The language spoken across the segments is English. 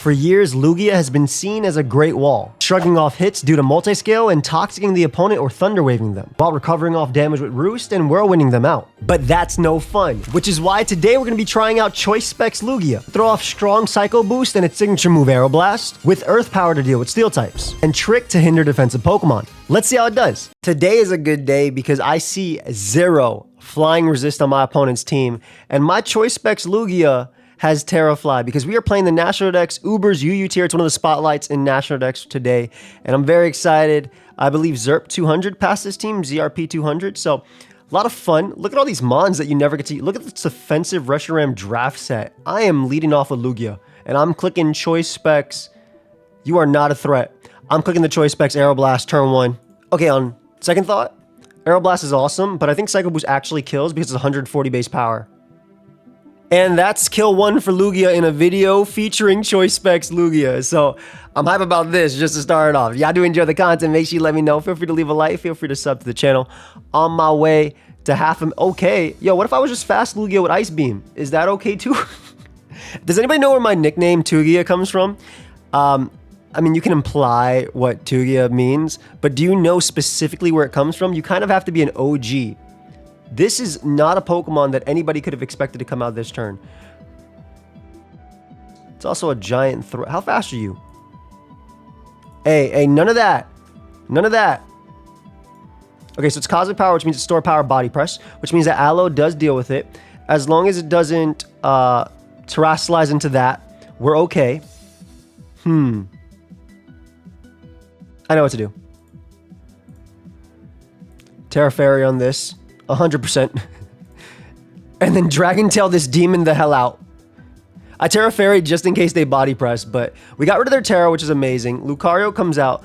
For years, Lugia has been seen as a great wall, shrugging off hits due to multi-scale and toxicking the opponent or thunder waving them, while recovering off damage with Roost and whirlwinding them out. But that's no fun, which is why today we're going to be trying out Choice Specs Lugia. Throw off strong Psycho Boost and its signature move Aero Blast, with Earth Power to deal with Steel types, and Trick to hinder defensive Pokemon. Let's see how it does. Today is a good day because I see 0 flying resist on my opponent's team, and my Choice Specs Lugia has Terrafly because we are playing the National Dex Uber's UU tier. It's one of the spotlights in National Dex today, and I'm very excited. I believe Zerp 200 passed this team, ZRP 200, so a lot of fun. Look at all these mons that you never get to. Look at this offensive Reshiram draft set. I am leading off with Lugia, and I'm clicking Choice Specs. You are not a threat. I'm clicking the Choice Specs Aero Blast turn 1. Okay, on second thought, Aero Blast is awesome, but I think Psycho Boost actually kills because it's 140 base power. And that's kill 1 for Lugia in a video featuring Choice Specs Lugia. So I'm hype about this just to start it off. Y'all do enjoy the content, make sure you let me know. Feel free to leave a like, feel free to sub to the channel. On my way to half a... Okay, yo, what if I was just fast Lugia with Ice Beam? Is that okay too? Does anybody know where my nickname Tugia comes from? I mean, you can imply what Tugia means, but do you know specifically where it comes from? You kind of have to be an OG. This is not a Pokemon that anybody could have expected to come out this turn. It's also a giant threat. How fast are you? Hey, none of that. None of that. Okay, so it's Cosmic Power, which means it's Store Power Body Press, which means that Aloe does deal with it. As long as it doesn't terrestrialize into that, we're okay. I know what to do. Terra Fairy on this. 100%. And then Dragon Tail this demon the hell out. I Terra Fairy just in case they body press, but we got rid of their Terra, which is amazing. Lucario comes out.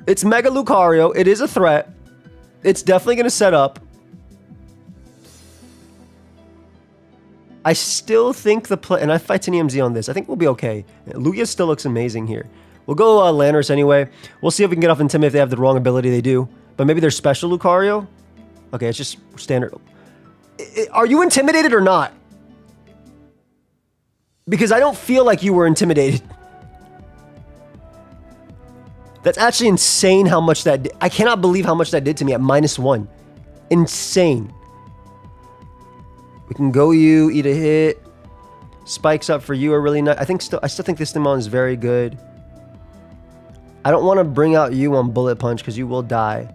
It's Mega Lucario. It is a threat. It's definitely going to set up. I still think the play, and I fight Titanium Z on this. I think we'll be okay. Lugia still looks amazing here. We'll go Landorus anyway. We'll see if we can get off Intimidate if they have the wrong ability. They do. But maybe there's special Lucario. Okay, it's just standard. Are you intimidated or not? Because I don't feel like you were intimidated. That's actually insane how much that did. I cannot believe how much that did to me at -1. Insane. We can go you, eat a hit. Spikes up for you are really nice. I still think this Nimon is very good. I don't want to bring out you on Bullet Punch because you will die.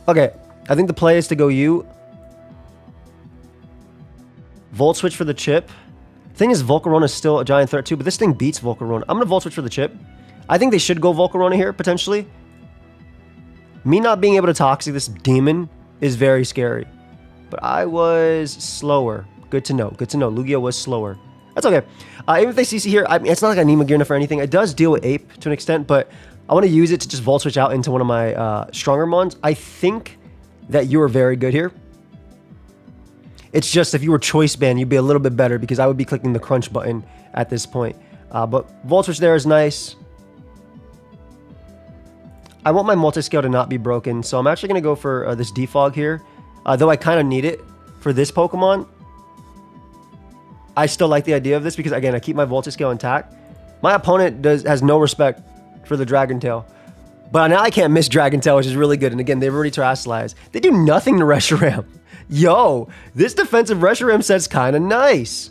Okay, I think the play is to go you. Volt Switch for the chip. Thing is, Volcarona is still a giant threat too, but this thing beats Volcarona. I'm going to Volt Switch for the chip. I think they should go Volcarona here, potentially. Me not being able to Toxic this demon is very scary. But I was slower. Good to know. Good to know. Lugia was slower. That's okay. Even if they CC here, I mean, it's not like I need Magearna for anything. It does deal with Ape to an extent, but I want to use it to just Volt Switch out into one of my stronger mons. I think that you are very good here. It's just if you were Choice Band, you'd be a little bit better because I would be clicking the Crunch button at this point. But Volt Switch there is nice. I want my Multiscale to not be broken, so I'm actually going to go for this Defog here. Though I kind of need it for this Pokemon. I still like the idea of this because, again, I keep my Voltiscale intact. My opponent has no respect for the Dragon Tail. But now I can't miss Dragon Tail, which is really good. And again, they've already terrestrialized. They do nothing to Reshiram. Yo, this defensive Reshiram set's kind of nice.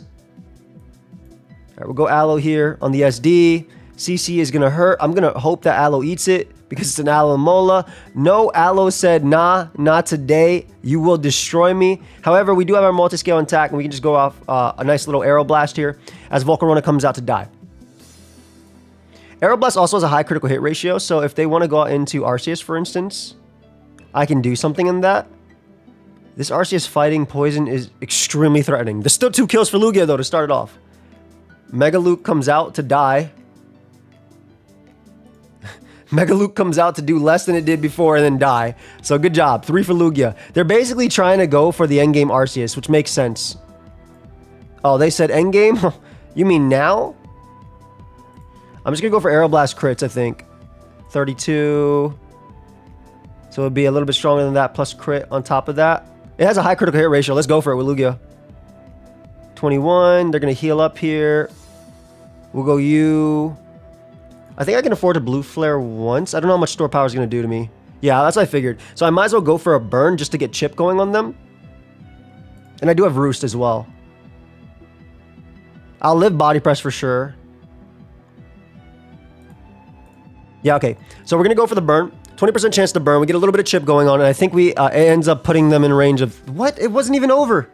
All right, we'll go Aloe here on the SD. CC is going to hurt. I'm going to hope that Aloe eats it because it's an Alomola. No, Aloe said, nah, not today. You will destroy me. However, we do have our Multiscale intact, and we can just go off a nice little Aero Blast here as Volcarona comes out to die. Aero Blast also has a high critical hit ratio, so if they want to go out into Arceus, for instance, I can do something in that. This Arceus fighting Poison is extremely threatening. There's still 2 kills for Lugia, though, to start it off. Mega Luke comes out to die. Mega Luke comes out to do less than it did before and then die. So good job. 3 for Lugia. They're basically trying to go for the endgame Arceus, which makes sense. Oh, they said endgame? You mean now? I'm just going to go for Aeroblast crits, I think. 32. So it would be a little bit stronger than that, plus crit on top of that. It has a high critical hit ratio. Let's go for it with Lugia. 21. They're going to heal up here. We'll go you. I think I can afford to blue flare once. I don't know how much store power is going to do to me. Yeah, that's what I figured. So I might as well go for a burn just to get chip going on them. And I do have roost as well. I'll live body press for sure. Yeah, okay. So we're going to go for the burn. 20% chance to burn. We get a little bit of chip going on. And I think we it ends up putting them in range of... What? It wasn't even over.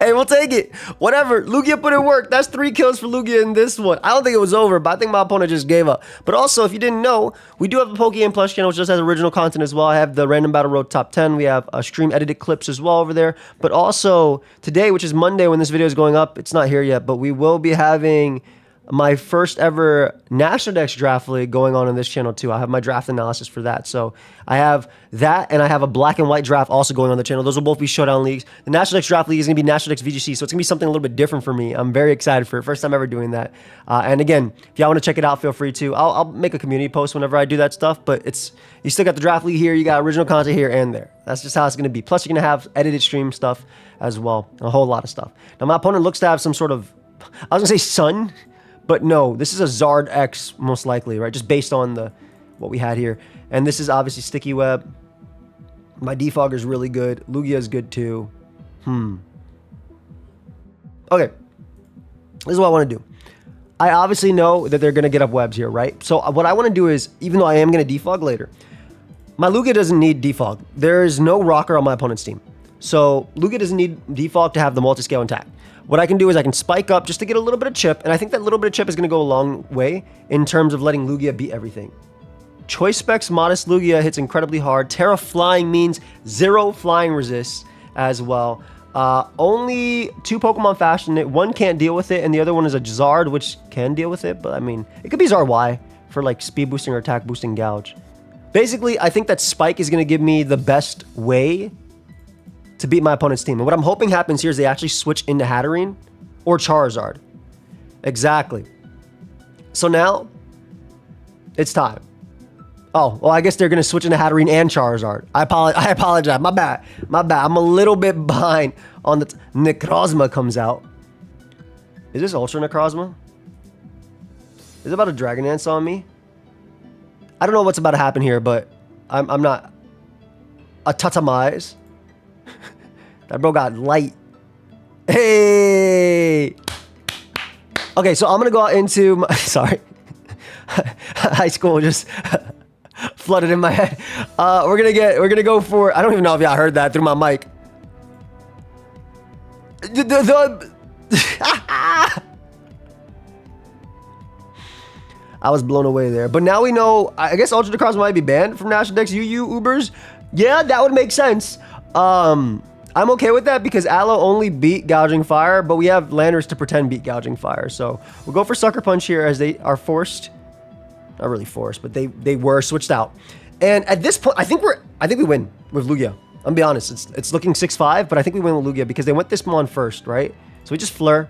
Hey, we'll take it. Whatever. Lugia put in work. That's 3 kills for Lugia in this one. I don't think it was over, but I think my opponent just gave up. But also, if you didn't know, we do have a pokeaimPLUS channel, which just has original content as well. I have the Random Battle Road Top 10. We have stream edited clips as well over there. But also, today, which is Monday when this video is going up, it's not here yet, but we will be having my first ever National Dex Draft League going on this channel too. I have my draft analysis for that. So I have that, and I have a black and white draft also going on the channel. Those will both be showdown leagues. The National Dex Draft League is going to be National Dex VGC, so it's going to be something a little bit different for me. I'm very excited for it. First time ever doing that. And again, if y'all want to check it out, feel free to. I'll make a community post whenever I do that stuff, but you still got the draft league here, you got original content here and there. That's just how it's going to be. Plus, you're going to have edited stream stuff as well, a whole lot of stuff. Now, my opponent looks to have some sort of, I was going to say sun, but no, this is a Zard X most likely, right? Just based on what we had here. And this is obviously Sticky Web. My defogger is really good. Lugia is good too. Okay. This is what I want to do. I obviously know that they're going to get up webs here, right? So what I want to do is, even though I am going to defog later, my Lugia doesn't need defog. There is no rocker on my opponent's team. So Lugia doesn't need defog to have the multi-scale intact. What I can do is I can spike up just to get a little bit of chip, and I think that little bit of chip is going to go a long way in terms of letting Lugia beat everything. Choice Specs Modest Lugia hits incredibly hard. Terra Flying means 0 flying resists as well. Only 2 Pokemon fashion it. One can't deal with it, and the other one is a Zard, which can deal with it, but I mean, it could be Zard Y for like speed boosting or attack boosting gouge. Basically, I think that Spike is going to give me the best way to beat my opponent's team. And what I'm hoping happens here is they actually switch into Hatterene or Charizard. Exactly. So now, it's time. Oh, well, I guess they're going to switch into Hatterene and Charizard. I apologize. My bad. I'm a little bit behind on the... Necrozma comes out. Is this Ultra Necrozma? Is it about a Dragon Dance on me? I don't know what's about to happen here, but I'm not... A Tatamize. That bro got light. Hey! Okay, so I'm going to go out into... My, sorry. High school just flooded in my head. We're gonna go for... I don't even know if y'all heard that through my mic. I was blown away there. But now we know... I guess Ultra Necrozma might be banned from National Dex UU Ubers. Yeah, that would make sense. I'm okay with that because Aloe only beat Gouging Fire, but we have Landers to pretend beat Gouging Fire. So we'll go for Sucker Punch here as they are forced. Not really forced, but they were switched out. And at this point, I think we win with Lugia. I'm gonna be honest. It's looking 6-5, but I think we win with Lugia because they went this one first, right? So we just flare.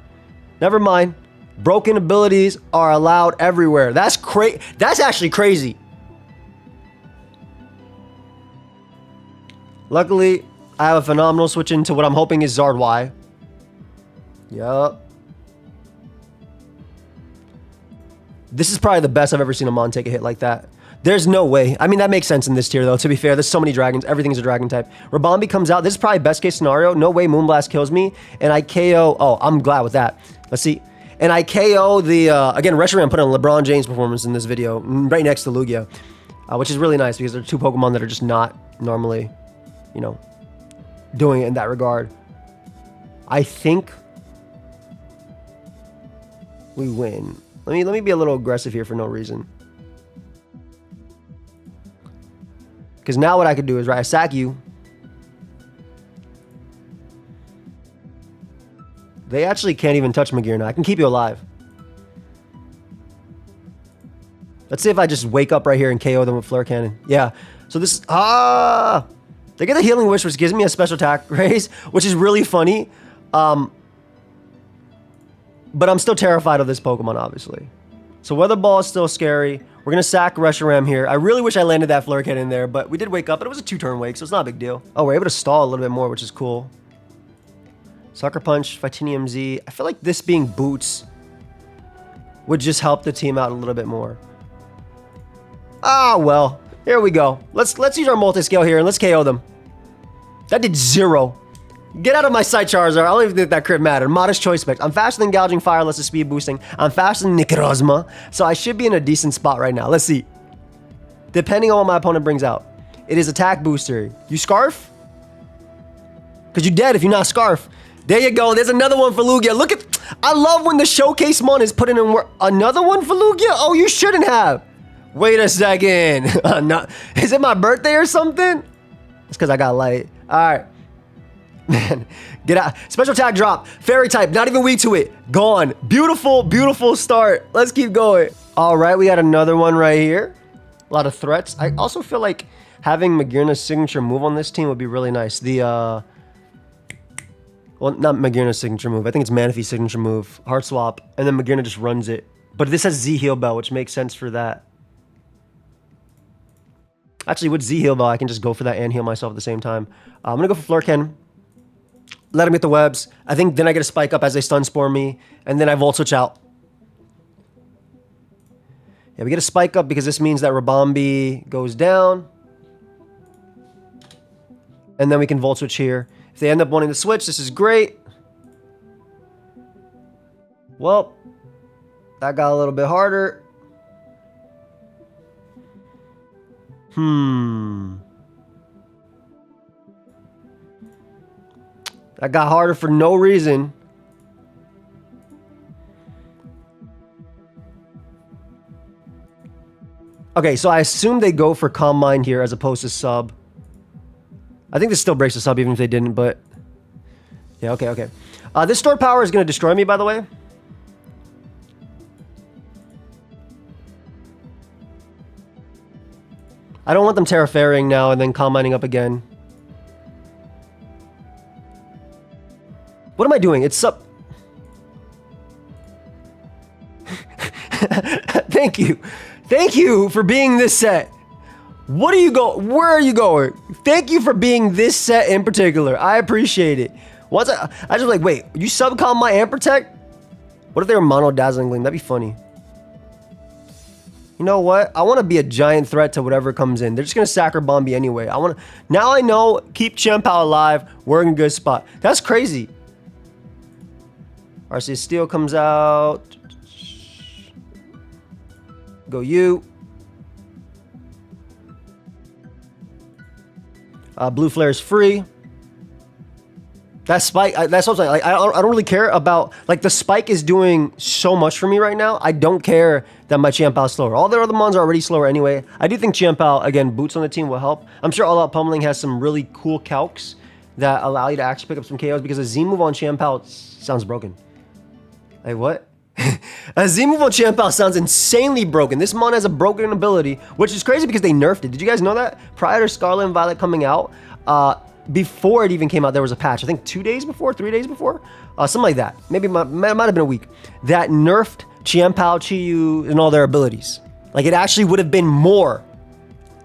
Never mind. Broken abilities are allowed everywhere. That's actually crazy. Luckily, I have a phenomenal switch into what I'm hoping is Zard Y. Yup. This is probably the best I've ever seen a Mon take a hit like that. There's no way. I mean, that makes sense in this tier, though. To be fair, there's so many dragons. Everything's a dragon type. Rabambi comes out. This is probably best case scenario. No way Moonblast kills me. And I KO... Oh, I'm glad with that. Let's see. And I KO the... again, Reshiram put on LeBron James performance in this video. Right next to Lugia. Which is really nice because they're 2 Pokemon that are just not normally, you know, doing it in that regard. I think we win. Let me be a little aggressive here for no reason. Because now what I could do is, right, I sack you. They actually can't even touch Magear now. I can keep you alive. Let's see if I just wake up right here and KO them with Flare Cannon. Yeah. So this... They get the Healing Wish, which gives me a special attack raise, which is really funny. But I'm still terrified of this Pokemon, obviously. So Weather Ball is still scary. We're going to sack Reshiram here. I really wish I landed that Flare Cannon in there, but we did wake up, but it was a 2-turn wake, so it's not a big deal. Oh, we're able to stall a little bit more, which is cool. Sucker Punch, pokeaimMD. I feel like this being boots would just help the team out a little bit more. Ah, well, here we go. Let's use our multi-scale here and let's KO them. That did 0. Get out of my sight, Charizard. I don't even think that crit mattered. Modest choice specs. I'm faster than Gouging Fire, less than speed boosting. I'm faster than Necrozma, so I should be in a decent spot right now. Let's see. Depending on what my opponent brings out. It is attack booster. You Scarf? Because you're dead if you're not Scarf. There you go. There's another one for Lugia. Look at... I love when the showcase mon is putting in work. Another one for Lugia? Oh, you shouldn't have. Wait a second. Is it my birthday or something? It's because I got light. All right. Man, get out. Special attack drop. Fairy type. Not even weak to it. Gone. Beautiful, beautiful start. Let's keep going. All right. We got another one right here. A lot of threats. I also feel like having Magearna's signature move on this team would be really nice. The, well, not Magearna's signature move. I think it's Manaphy's signature move. Heart swap. And then Magearna just runs it. But this has Z Heal Bell, which makes sense for that. Actually, with Z Heal Bell, I can just go for that and heal myself at the same time. I'm going to go for Flurken. Let him get the webs. I think then I get a spike up as they stun spore me. And then I Volt Switch out. Yeah, we get a spike up because this means that Rabombi goes down. And then we can Volt Switch here. If they end up wanting to switch, this is great. Well, that got a little bit harder. That got harder for no reason. Okay, so I assume they go for Calm Mind here as opposed to sub. I think this still breaks the sub even if they didn't, but... Yeah, okay. This stored power is going to destroy me, by the way. I don't want them Terraferring now and then Calm Minding up again. What am I doing? It's sub... Thank you. Thank you for being this set. What are you where are you going? Thank you for being this set in particular. I appreciate it. Once I just like, wait, you sub Calm Mind and Protect? What if they were mono Dazzling Gleam? That'd be funny. You know what? I want to be a giant threat to whatever comes in. They're just going to sack Bombi anyway. Now I know, keep Chien-Pao alive. We're in a good spot. That's crazy. Arceus Steel comes out. Go you. Blue Flare is free. That spike, that's what I'm saying. Like, I don't really care about, like, the spike is doing so much for me right now. I don't care that my Chien-Pao is slower. All their other mons are already slower anyway. I do think Chien-Pao, again, boots on the team will help. I'm sure All Out Pummeling has some really cool calcs that allow you to actually pick up some KOs because a Z move on Chien-Pao sounds broken. Like, what? A Z move on Chien-Pao sounds insanely broken. This mon has a broken ability, which is crazy because they nerfed it. Did you guys know that? Prior to Scarlet and Violet coming out, before it even came out, there was a patch. I think 2 days before, 3 days before, something like that. Maybe it might have been a week. That nerfed Chien-Pao, Chi-Yu, and all their abilities. Like, it actually would have been more.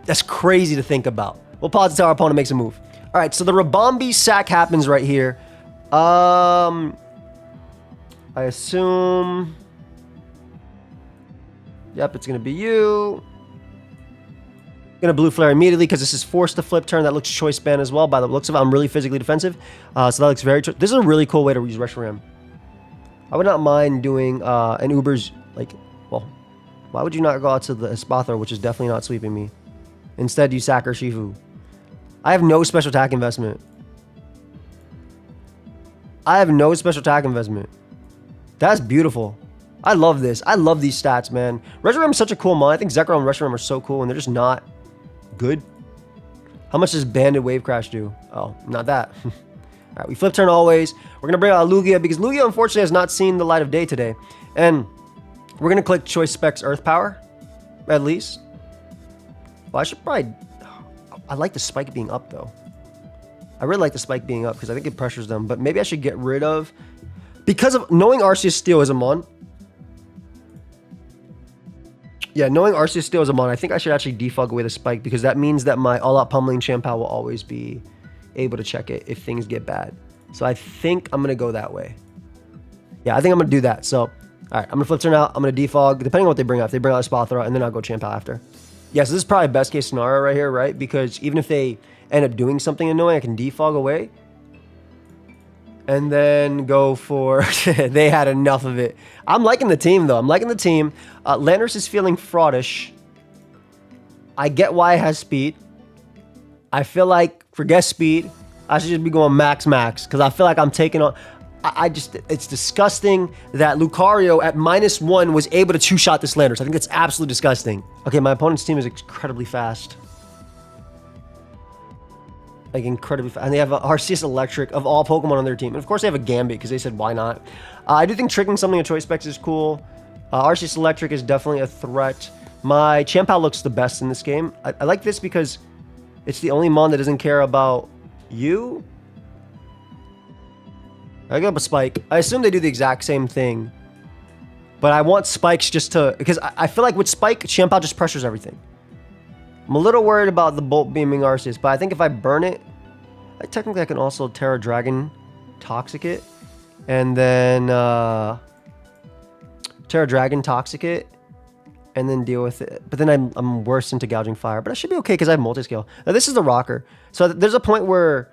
That's crazy to think about. We'll pause until our opponent makes a move. All right, so the Rabombi sack happens right here. I assume... Yep, it's going to be you. Gonna Blue Flare immediately because this is forced to flip turn. That looks choice ban as well. By the looks of it, I'm really physically defensive. So that looks very... This is a really cool way to use Reshiram. I would not mind doing an Uber's... Like, well, why would you not go out to the Espathra, which is definitely not sweeping me? Instead, you sack Shifu. I have no special attack investment. That's beautiful. I love this. I love these stats, man. Reshiram is such a cool mon. I think Zekrom and Reshiram are so cool, and they're just not good. How much does Banded Wave Crash do? Oh, not that. All right, we flip turn always. We're going to bring out Lugia because Lugia, unfortunately, has not seen the light of day today. And we're going to click Choice Specs Earth Power, at least. Well, I should probably... I like the spike being up, though. I really like the spike being up because I think it pressures them. But maybe I should get rid of... Because of knowing Arceus Steel is a mon. Yeah, knowing Arceus Steel is a mon, I think I should actually defog away the spike because that means that my all-out pummeling Chien-Pao will always be able to check it if things get bad. So I think I'm going to go that way. Yeah, I think I'm going to do that. So, all right, I'm going to flip turn out. I'm going to defog, depending on what they bring out. If they bring out a Spothra, and then I'll go Champ out after. Yeah, so this is probably best case scenario right here, right? Because even if they end up doing something annoying, I can defog away. And then go for... they had enough of it. I'm liking the team, though. I'm liking the team. Landorus is feeling fraudish. I get why it has speed. I feel like, forget speed, I should just be going max. Because I feel like I'm taking on... it's disgusting that Lucario at -1 was able to two-shot this Landorus. I think that's absolutely disgusting. Okay, my opponent's team is incredibly fast. Like, incredibly fast. And they have a Arceus Electric of all Pokemon on their team. And of course, they have a Gambit because they said, why not? I do think tricking something in Choice Specs is cool. Arceus Electric is definitely a threat. My Champal looks the best in this game. I like this because it's the only Mon that doesn't care about you. I go up a Spike. I assume they do the exact same thing. But I want Spikes just to... Because I feel like with Spike, Champal just pressures everything. I'm a little worried about the Bolt Beaming Arceus, but I think if I burn it... technically, I can also Terra Dragon Toxic it. And then... Terra Dragon Toxic it. And then deal with it. But then I'm worse into Gouging Fire. But I should be okay because I have Multiscale. Now, this is the Rocker. So there's a point where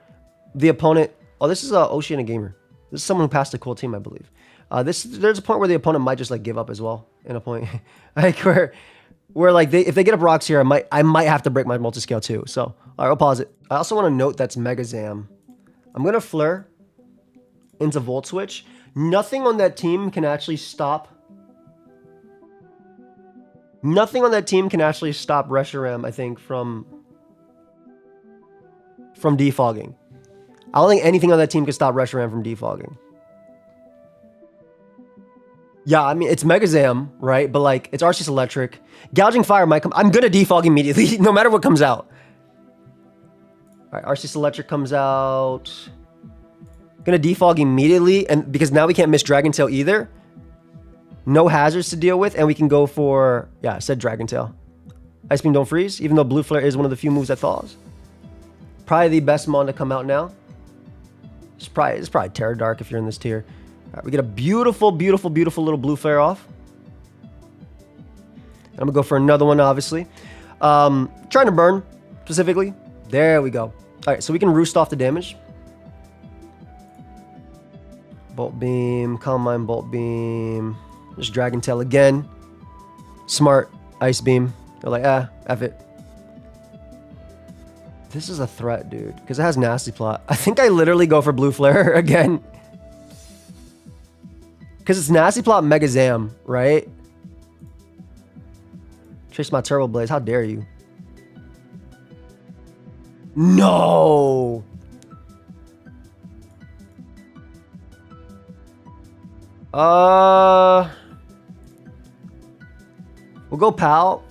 the opponent... Oh, this is Oceania Gamer. This is someone who passed a cool team, I believe. There's a point where the opponent might just like give up as well. In a point. Like where like if they get up rocks here, I might have to break my Multiscale too. So, all right, I'll pause it. I also want to note that's Mega Zam. I'm going to Flare into Volt Switch. Nothing on that team can actually stop... Nothing on that team can actually stop Reshiram, I think, from defogging. I don't think anything on that team can stop Reshiram from defogging. Yeah, I mean, it's Mega Zam, right? But, like, it's Arceus Electric. Gouging Fire might come... I'm going to defog immediately, no matter what comes out. All right, Arceus Electric comes out. Going to defog immediately, and because now we can't miss Dragon Tail either. No hazards to deal with, and we can go for... Yeah, I said Dragon Tail. Ice Beam don't freeze, even though Blue Flare is one of the few moves that thaws. Probably the best Mon to come out now. It's probably Terra Dark if you're in this tier. All right, we get a beautiful little Blue Flare off. I'm going to go for another one, obviously. Trying to burn, specifically. There we go. All right, so we can roost off the damage. Bolt Beam, Calm Mind, Bolt Beam... Just Dragon Tail again. Smart. Ice Beam. They're like, F it. This is a threat, dude. Because it has Nasty Plot. I think I literally go for Blue Flare again. Because it's Nasty Plot Mega Zam, right? Trace my Turbo Blaze. How dare you? No! We'll go Pal.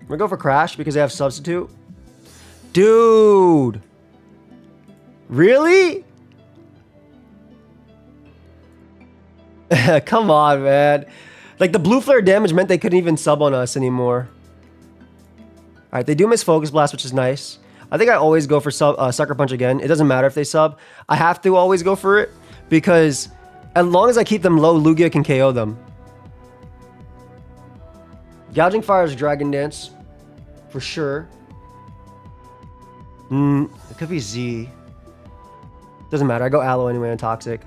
We'll go for Crash because they have Substitute. Dude. Really? Come on, man. Like, the Blue Flare damage meant they couldn't even sub on us anymore. Alright, they do miss Focus Blast, which is nice. I think I always go for Sucker Punch again. It doesn't matter if they sub. I have to always go for it because as long as I keep them low, Lugia can KO them. Gouging Fire is Dragon Dance. For sure. It could be Z. Doesn't matter. I go Aloe anyway on Toxic.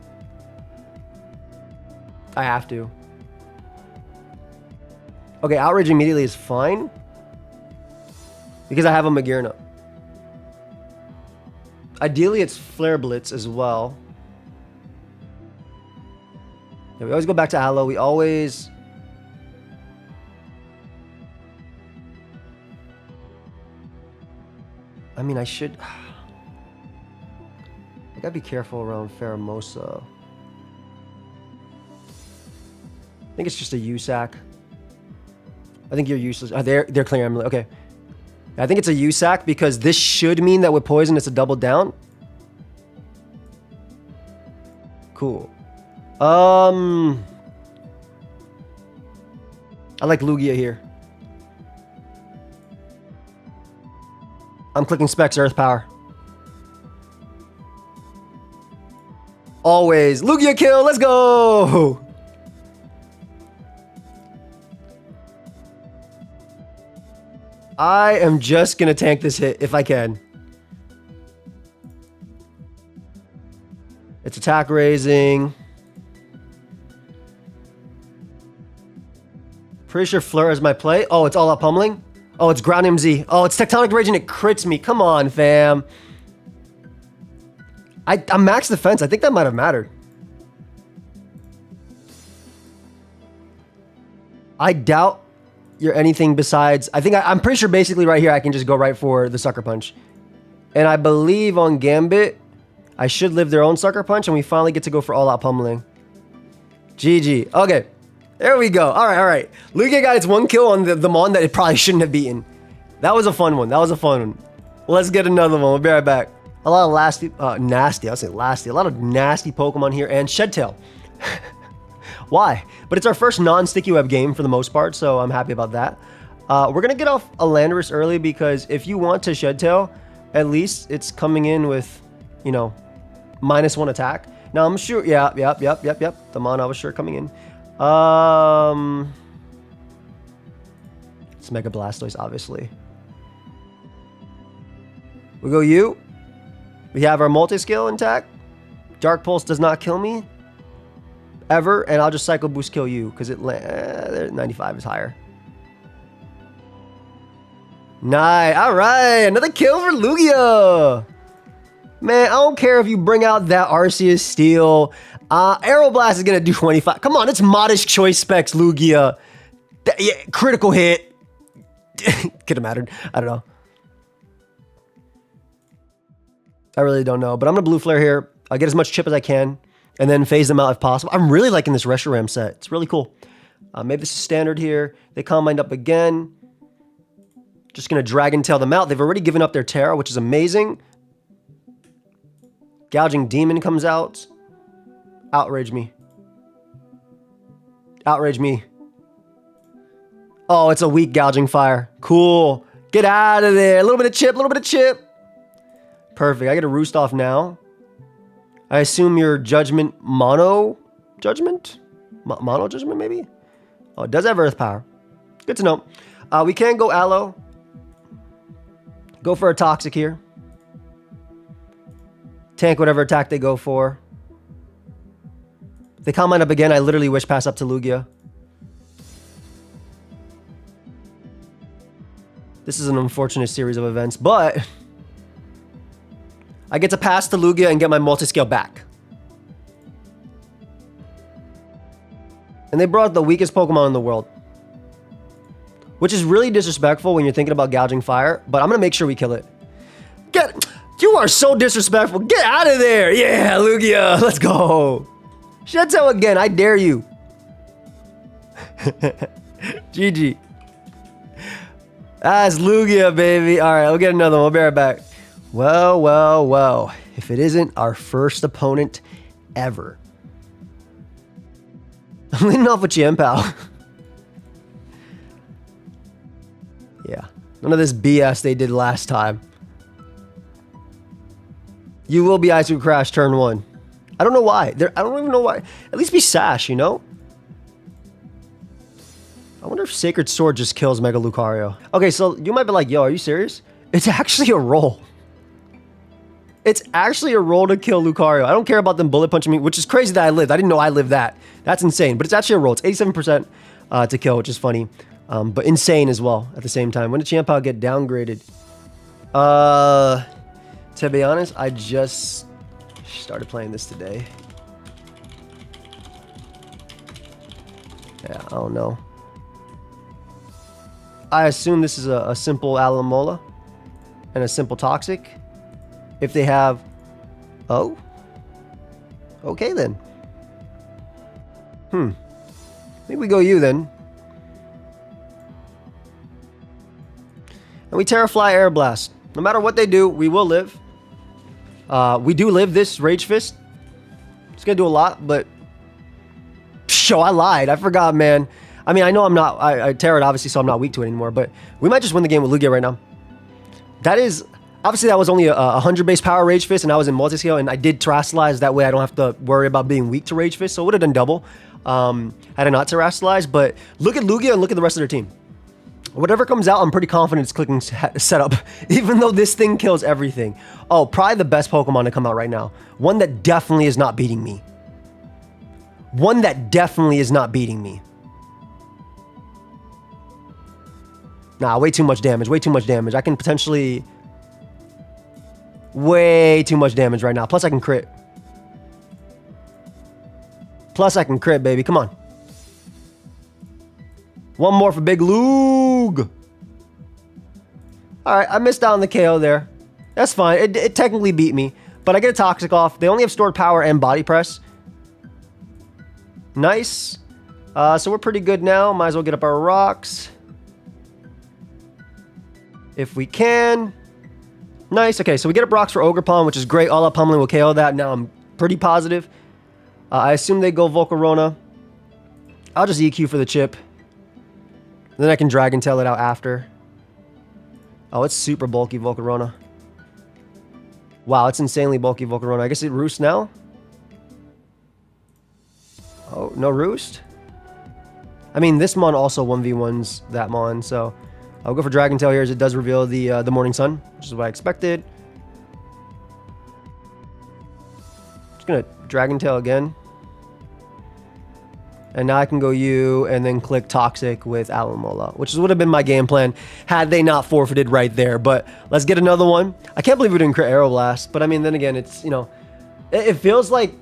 I have to. Okay, Outrage immediately is fine. Because I have a Magearna. Ideally, it's Flare Blitz as well. Yeah, we always go back to Aloe. We always... I mean, I should... I gotta be careful around Pheromosa. I think it's just a USAC. I think you're useless. They're clear Emily. Okay. I think it's a USAC because this should mean that with Poison it's a double down. Cool. I like Lugia here. I'm clicking Specs Earth Power. Always. Lugia kill. Let's go. I am just going to tank this hit if I can. It's attack raising. Pretty sure Fleur is my play. Oh, it's all out pummeling. Oh, it's ground MZ. Oh, it's tectonic rage and it crits me. Come on, fam. I'm max defense. I think that might have mattered. I doubt you're anything besides... I'm pretty sure basically right here I can just go right for the Sucker Punch. And I believe on Gambit, I should live their own Sucker Punch and we finally get to go for all-out pummeling. GG. Okay. There we go. All right. Lugia got its one kill on the Mon that it probably shouldn't have beaten. That was a fun one. Let's get another one. We'll be right back. A lot of nasty. I'll say lasty. A lot of nasty Pokemon here and Shedtail. Why? But it's our first non-sticky web game for the most part, so I'm happy about that. We're going to get off a Landorus early because if you want to Shedtail, at least it's coming in with, you know, -1 attack. Now, I'm sure... Yep. The Mon, I was sure coming in. It's Mega Blastoise, obviously. We go you. We have our multi-skill intact. Dark Pulse does not kill me. Ever. And I'll just Psycho Boost kill you because 95 is higher. Nice. All right. Another kill for Lugia. Man, I don't care if you bring out that Arceus Steel. Aeroblast is going to do 25. Come on, it's Modest Choice Specs Lugia. Yeah, critical hit. Could have mattered. I don't know. I really don't know. But I'm going to Blue Flare here. I'll get as much chip as I can. And then phase them out if possible. I'm really liking this Reshiram set. It's really cool. Maybe this is standard here. They combined up again. Just going to Dragon Tail them out. They've already given up their Terra, which is amazing. Gouging Demon comes out. Outrage me. Outrage me. Oh, it's a weak Gouging Fire. Cool. Get out of there. A little bit of chip, Perfect. I get a Roost off now. I assume your Judgment Mono Judgment? Mono Judgment, maybe? Oh, it does have Earth Power. Good to know. We can go Aloe. Go for a Toxic here. Tank whatever attack they go for. If they combine up again, I literally wish pass up to Lugia. This is an unfortunate series of events, but I get to pass to Lugia and get my multi-scale back. And they brought the weakest Pokemon in the world. Which is really disrespectful when you're thinking about Gouging Fire, but I'm going to make sure we kill it. You are so disrespectful. Get out of there. Yeah, Lugia. Let's go. Shedtail again. I dare you. GG. That's Lugia, baby. All right, we'll get another one. We'll be right back. Well. If it isn't our first opponent ever. I'm leading off with Chien-Pao. Yeah. None of this BS they did last time. You will be Ice Crash turn 1. I don't know why. I don't even know why. At least be Sash, you know? I wonder if Sacred Sword just kills Mega Lucario. Okay, so you might be like, yo, are you serious? It's actually a roll. It's actually a roll to kill Lucario. I don't care about them bullet punching me, which is crazy that I lived. I didn't know I lived that. That's insane. But it's actually a roll. It's 87% to kill, which is funny. But insane as well at the same time. When did Chien-Pao get downgraded? To be honest, I just started playing this today. Yeah, I don't know. I assume this is a simple Alamola and a simple Toxic. If they have... Oh? Okay, then. I think we go you, then. And we Terrafly Air Blast. No matter what they do, we will live. We do live this Rage Fist. It's going to do a lot, but... Show, I lied. I forgot, man. I mean, I know I'm not... I Terra it, obviously, so I'm not weak to it anymore, but we might just win the game with Lugia right now. That is... Obviously, that was only a 100 base power Rage Fist, and I was in multi-scale, and I did Terrasilize. That way, I don't have to worry about being weak to Rage Fist, so it would have done double had I not Terrasilize. But look at Lugia and look at the rest of their team. Whatever comes out, I'm pretty confident it's clicking setup, even though this thing kills everything. Oh, probably the best Pokemon to come out right now. One that definitely is not beating me. One that definitely is not beating me. Nah, way too much damage. Way too much damage. I can potentially... Way too much damage right now. Plus, I can crit. Plus, I can crit, baby. Come on. One more for Big Lug. All right, I missed out on the KO there. That's fine. It technically beat me, but I get a Toxic off. They only have stored power and body press. Nice. So we're pretty good now. Might as well get up our rocks. If we can. Nice. Okay, so we get up rocks for Ogerpon, which is great. All up pummeling will KO that. Now I'm pretty positive. I assume they go Volcarona. I'll just EQ for the chip. Then I can Dragon Tail it out after. Oh, it's super bulky Volcarona. Wow, it's insanely bulky Volcarona. I guess it roosts now? Oh, no roost? I mean, this Mon also 1v1s that Mon, so... I'll go for Dragon Tail here as it does reveal the Morning Sun, which is what I expected. Just gonna Dragon Tail again. And now I can go U and then click Toxic with Alomola, which would have been my game plan had they not forfeited right there. But let's get another one. I can't believe we didn't crit Aeroblast, but I mean, then again, it's, you know, it feels like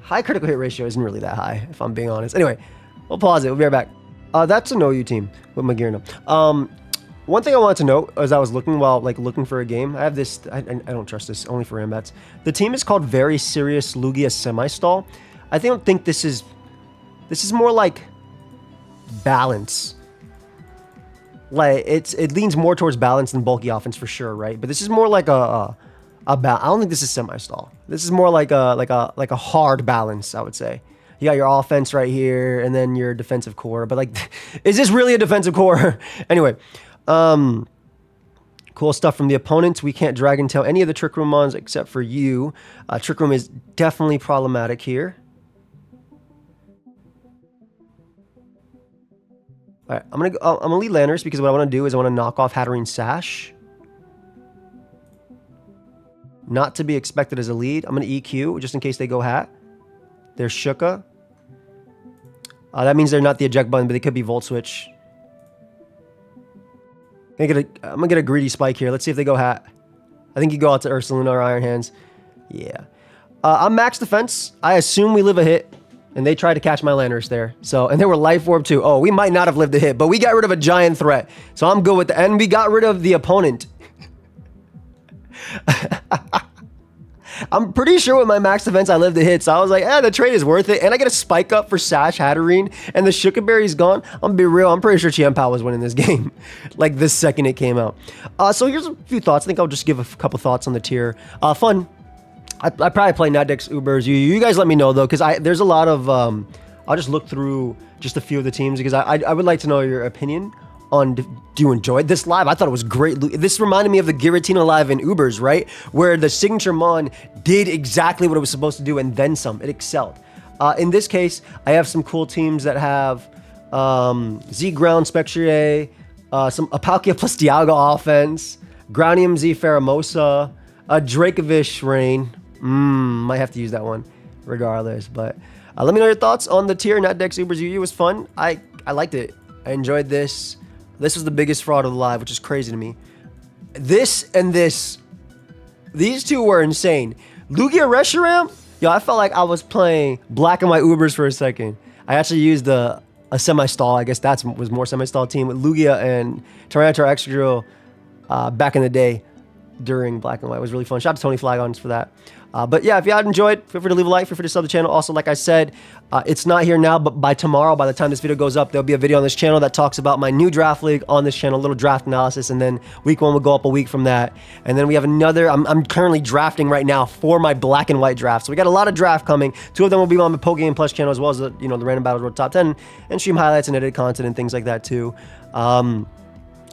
high critical hit ratio isn't really that high, if I'm being honest. Anyway, we'll pause it. We'll be right back. That's a No You team with Magirna. One thing I wanted to note as I was looking looking for a game, I have this, I don't trust this, only for Ambats. The team is called Very Serious Lugia Semi-Stall. I don't think this is more like balance. Like it leans more towards balance than bulky offense for sure, right? But this is more like a I don't think this is semi-stall. This is more like a hard balance, I would say. You got your offense right here, and then your defensive core. But like, is this really a defensive core? Anyway, cool stuff from the opponents. We can't Dragon Tail any of the Trick Room Mons except for you. Trick Room is definitely problematic here. All right, I'm gonna lead Landers because what I want to do is I want to knock off Hatterene Sash. Not to be expected as a lead. I'm gonna EQ just in case they go Hat. There's Shuka. That means they're not the eject button, but they could be Volt Switch. I'm gonna get a greedy spike here. Let's see if they go Hat. I think you go out to Ursaluna or Iron Hands. Yeah. I'm max defense. I assume we live a hit. And they tried to catch my Landers there. So, and they were Life Orb too. Oh, we might not have lived a hit, but we got rid of a giant threat. So I'm good with that. And we got rid of the opponent. I'm pretty sure with my max defense, I lived a hit. So I was like, the trade is worth it. And I get a spike up for Sash Hatterene. And the Shuka Berry's gone. I'm gonna be real. I'm pretty sure Chien-Pao was winning this game. Like the second it came out. So here's a few thoughts. I think I'll just give a couple thoughts on the tier. Fun. I probably play Nadex, Ubers. You guys let me know though, because there's a lot of I'll just look through just a few of the teams because I would like to know your opinion on do you enjoy this live? I thought it was great. This reminded me of the Giratina live in Ubers, right? Where the signature Mon did exactly what it was supposed to do and then some. It excelled. In this case, I have some cool teams that have Z-Ground, Spectrier, a pokeaimPLUS Dialga offense, Groundium Z Pheromosa, a Dracovish Rain. Might have to use that one regardless, but let me know your thoughts on the tier. Nadex Ubers UU was fun. I liked it. I enjoyed this. This was the biggest fraud of the live, which is crazy to me. This and this, these two were insane. Lugia Reshiram, yo, I felt like I was playing black and white Ubers for a second. I actually used a semi-stall. I guess that was more semi-stall team with Lugia and Tyranitar Excadrill back in the day during black and white. It was really fun. Shout out to Tony Flagons for that. But yeah, if you had enjoyed, feel free to leave a like, feel free to sub the channel. Also, like I said, it's not here now, but by tomorrow, by the time this video goes up, there'll be a video on this channel that talks about my new draft league on this channel, a little draft analysis, and then week 1 will go up a week from that. And then we have another, I'm currently drafting right now for my black and white draft. So we got a lot of draft coming. 2 of them will be on my pokeaimPLUS channel, as well as the, the Random Battles Road Top 10 and stream highlights and edited content and things like that too.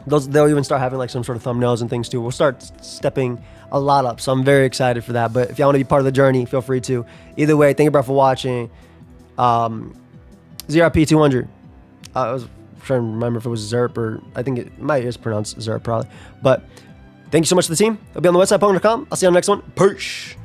They'll even start having like some sort of thumbnails and things too. We'll start stepping a lot up. So I'm very excited for that. But if y'all want to be part of the journey, feel free to. Either way, thank you, bro, for watching. ZRP200. I was trying to remember if it was Zerp or I think it might is pronounced Zerp probably. But thank you so much to the team. I'll be on the website, Pokemon.com. I'll see you on the next one. Peace.